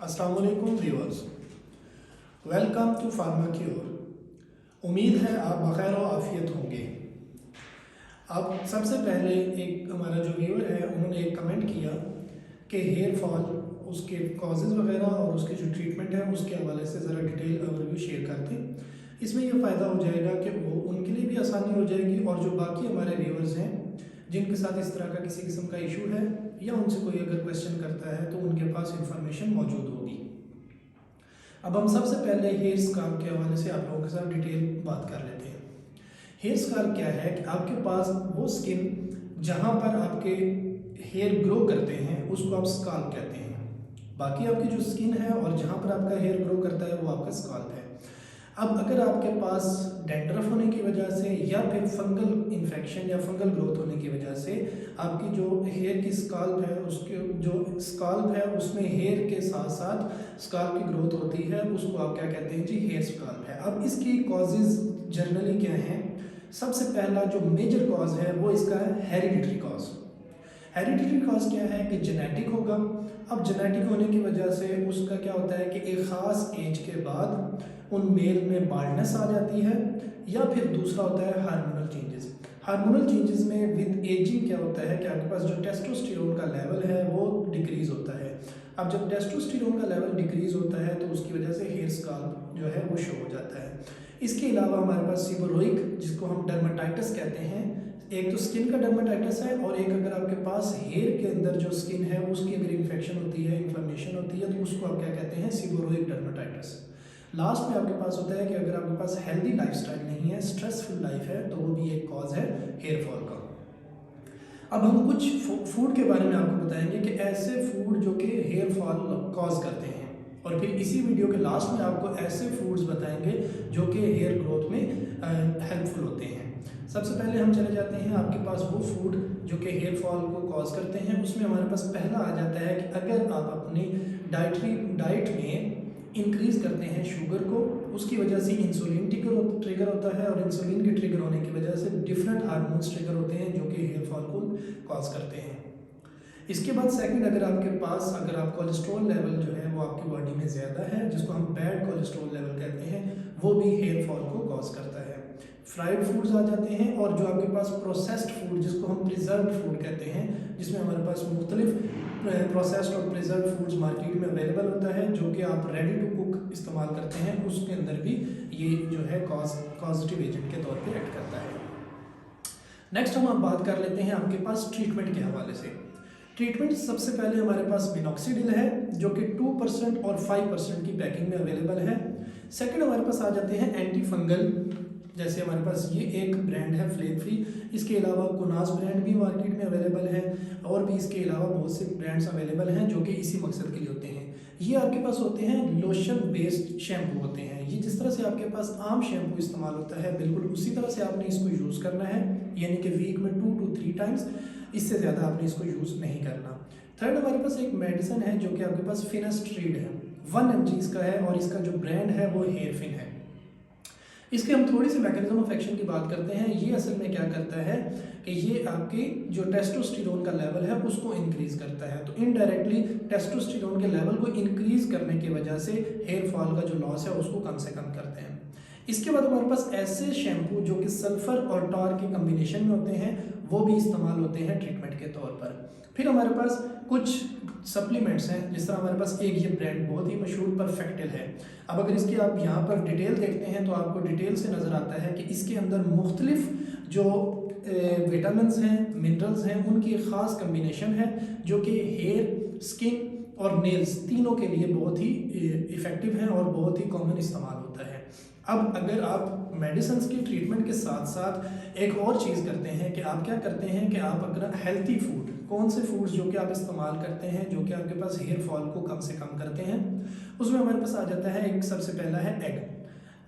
अस्सलाम वालेकुम viewers, welcome to pharma cure. उम्मीद है आप बखैर और आफियत होंगे। अब सबसे पहले एक हमारा जो व्यूअर है उन्होंने एक कमेंट किया कि हेयर फॉल, उसके कॉजेज़ वगैरह और उसकी जो ट्रीटमेंट है उसके हवाले से ज़रा डिटेल ओवरव्यू शेयर करते हैं। इसमें यह फ़ायदा हो जाएगा कि वो उनके लिए भी आसानी हो जाएगी और जो बाकी हमारे व्यूअर्स हैं जिनके साथ इस तरह का किसी किस्म का इशू है या उनसे कोई अगर क्वेश्चन करता है तो उनके पास इंफॉर्मेशन मौजूद होगी। अब हम सबसे पहले हेयर स्काल्प के हवाले से आप लोगों के साथ डिटेल बात कर लेते हैं। हेयर स्काल्प क्या है कि आपके पास वो स्किन जहाँ पर आपके हेयर ग्रो करते हैं उसको आप स्काल्प कहते हैं। बाकी आपकी जो स्किन है और जहाँ पर आपका हेयर ग्रो करता है वो आपका स्काल्प है। अब अगर आपके पास डैंड्रफ होने की वजह से या फिर फंगल इन्फेक्शन या फंगल ग्रोथ होने की वजह से आपकी जो हेयर की स्काल्प है उसके जो स्काल्प है उसमें हेयर के साथ साथ स्काल्प की ग्रोथ होती है, उसको आप क्या कहते हैं जी, हेयर स्काल्प है। अब इसकी कॉजेज़ जनरली क्या हैं? सबसे पहला जो मेजर कॉज है वो इसका है हेरिडिटरी कॉज। हेरिडिटरी कॉज क्या है कि जेनेटिक होगा। अब जेनेटिक होने की वजह से उसका क्या होता है कि एक ख़ास एज के बाद उन मेल में बाल्डनेस आ जाती है, या फिर दूसरा होता है हार्मोनल चेंजेस। हार्मोनल चेंजेस में विद एजिंग क्या होता है कि आपके पास जो टेस्टोस्टेरोन का लेवल है वो डिक्रीज़ होता है। अब जब टेस्टोस्टेरोन का लेवल डिक्रीज़ होता है तो उसकी वजह से हेयर स्काल्प जो है वो शो हो जाता है। इसके अलावा हमारे पास सीबोरोइक, जिसको हम डर्माटाइटिस कहते हैं, एक तो स्किन का डर्माटाइटिस है और एक अगर आपके पास हेयर के अंदर जो स्किन है उसकी अगर इन्फेक्शन होती है, इन्फ्लेमेशन होती है, तो उसको आप क्या कहते हैं, सीबोरोइक डर्माटाइटिस। लास्ट में आपके पास होता है कि अगर आपके पास हेल्दी लाइफस्टाइल नहीं है, स्ट्रेसफुल लाइफ है, तो वो भी एक कॉज है हेयर फॉल का। अब हम कुछ फूड के बारे में आपको बताएंगे कि ऐसे फूड जो कि हेयर फॉल कॉज करते हैं, और फिर इसी वीडियो के लास्ट में आपको ऐसे फूड्स बताएंगे जो कि हेयर ग्रोथ में हेल्पफुल होते हैं। सबसे पहले हम चले जाते हैं आपके पास वो फूड जो कि हेयर फॉल को कॉज करते हैं। उसमें हमारे पास पहला आ जाता है कि अगर आप अपनी डाइट में इंक्रीज़ करते हैं शुगर को, उसकी वजह से इंसुलिन ट्रिगर होता है और इंसुलिन के ट्रिगर होने की वजह से डिफरेंट हार्मोन्स ट्रिगर होते हैं जो कि हेयर फॉल को कॉज करते हैं। इसके बाद सेकंड, अगर आप कोलेस्ट्रॉल लेवल जो है वो आपकी बॉडी में ज़्यादा है, जिसको हम बैड कोलेस्ट्रॉल लेवल कहते हैं, वो भी हेयर फॉल को कॉज करता है। फ्राइड फूड्स आ जाते हैं, और जो आपके पास प्रोसेस्ड फूड जिसको हम प्रिजर्व्ड फूड कहते हैं, जिसमें हमारे पास मुख्तलिफ प्रोसेस्ड और प्रिजर्व फूड्स मार्केट में अवेलेबल होता है जो कि आप रेडी टू कुक इस्तेमाल करते हैं, उसके अंदर भी ये जो है कॉजेटिव एजेंट के तौर पे एक्ट करता है। नेक्स्ट हम बात कर लेते हैं आपके पास ट्रीटमेंट के हवाले से। ट्रीटमेंट सबसे पहले हमारे पास मिनॉक्सिडिल है जो कि 2% और 5% की पैकिंग में अवेलेबल है। सेकंड हमारे पास आ जाते हैं एंटी फंगल, जैसे हमारे पास ये एक ब्रांड है फ्लेम फ्री। इसके अलावा कुनास ब्रांड भी मार्केट में अवेलेबल है, और भी इसके अलावा बहुत से ब्रांड्स अवेलेबल हैं जो कि इसी मकसद के लिए होते हैं। ये आपके पास होते हैं लोशन बेस्ड शैम्पू होते हैं। ये जिस तरह से आपके पास आम शैम्पू इस्तेमाल होता है बिल्कुल उसी तरह से आपने इसको यूज़ करना है, यानी कि वीक में 2 to 3 टाइम्स, इससे ज़्यादा आपने इसको यूज़ नहीं करना। थर्ड हमारे पास एक मेडिसिन है जो कि आपके पास फिनास्ट्रीड है, 1 mg इसका है, और इसका जो ब्रांड है वो हेयर फिन है। इसके हम थोड़ी सी मैकेनिज्म ऑफ एक्शन की बात करते हैं। ये असल में क्या करता है कि ये आपकी जो टेस्टोस्टेरोन का लेवल है उसको इंक्रीज़ करता है, तो इनडायरेक्टली टेस्टोस्टेरोन के लेवल को इंक्रीज़ करने की वजह से हेयर फॉल का जो लॉस है उसको कम से कम करते हैं। इसके बाद हमारे पास ऐसे शैम्पू जो कि सल्फ़र और टार के कम्बिनेशन में होते हैं वो भी इस्तेमाल होते हैं ट्रीटमेंट के तौर पर। फिर हमारे पास कुछ सप्लीमेंट्स हैं, जिस तरह हमारे पास एक ये ब्रांड बहुत ही मशहूर परफेक्टिल है। अब अगर इसकी आप यहाँ पर डिटेल देखते हैं तो आपको डिटेल से नज़र आता है कि इसके अंदर मुख्तलिफ जो विटामिन्स हैं, मिनरल्स हैं, उनकी एक ख़ास कम्बिनेशन है जो कि हेयर, स्किन और नेल्स तीनों के लिए बहुत ही इफ़ेक्टिव है और बहुत ही कॉमन इस्तेमाल होता है। अब अगर आप मेडिसिन की ट्रीटमेंट के साथ साथ एक और चीज़ करते हैं कि आप क्या करते हैं कि आप अगर हेल्थी फूड, कौन से फूड्स जो कि आप इस्तेमाल करते हैं जो कि आपके पास हेयर फॉल को कम से कम करते हैं, उसमें हमारे पास आ जाता है एक सबसे पहला है एग।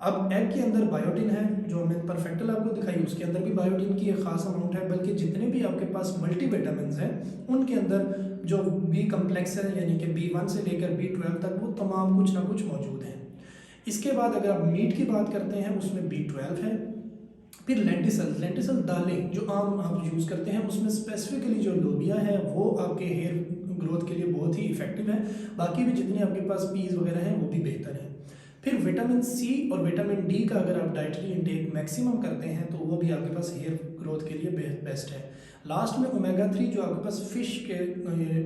अब एग के अंदर बायोटिन है, जो मैंने परफेक्टल आपको दिखाई उसके अंदर भी बायोटिन की एक खास अमाउंट है, बल्कि जितने भी आपके पास मल्टीविटामिन्स हैं उनके अंदर जो बी कम्प्लेक्स है, यानी कि B1 से लेकर B12 तक, वो तमाम कुछ ना कुछ मौजूद हैं। इसके बाद अगर आप मीट की बात करते हैं उसमें B12 है। फिर लेंटिसल दालें जो आम आप यूज़ करते हैं उसमें स्पेसिफिकली जो लोबिया है वो आपके हेयर ग्रोथ के लिए बहुत ही इफेक्टिव है। बाकी भी जितने आपके पास पीज़ वगैरह हैं वो भी बेहतर हैं। फिर विटामिन सी और विटामिन डी का अगर आप डाइटरी इंटेक मैक्सिमम करते हैं तो वो भी आपके पास हेयर ग्रोथ के लिए बेस्ट है। लास्ट में ओमेगा 3 जो आपके पास फ़िश के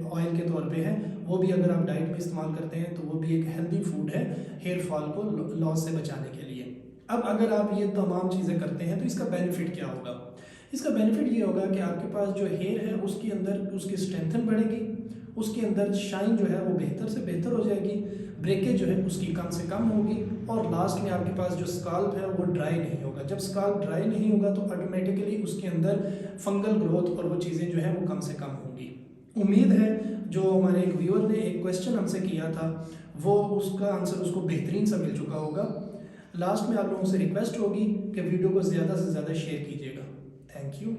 ऑयल के तौर पे है, वो भी अगर आप डाइट में इस्तेमाल करते हैं तो वो भी एक हेल्दी फूड है हेयर फॉल को लॉस से बचाने के लिए। अब अगर आप ये तमाम चीज़ें करते हैं तो इसका बेनिफिट क्या होगा? इसका बेनिफिट ये होगा कि आपके पास जो हेयर है उसके अंदर उसकी स्ट्रेंथन बढ़ेगी, उसके अंदर शाइन जो है वो बेहतर से बेहतर हो जाएगी, ब्रेकेज जो है उसकी कम से कम होगी, और लास्ट में आपके पास जो स्काल्प है वो ड्राई नहीं होगा। जब स्काल्प ड्राई नहीं होगा तो ऑटोमेटिकली उसके अंदर फंगल ग्रोथ और वो चीज़ें जो है वो कम से कम होंगी। उम्मीद है जो हमारे एक व्यूअर ने एक क्वेश्चन हमसे किया था वो उसका आंसर उसको बेहतरीन सा मिल चुका होगा। लास्ट में आप लोगों से रिक्वेस्ट होगी कि वीडियो को ज़्यादा से ज़्यादा शेयर कीजिएगा। Thank you.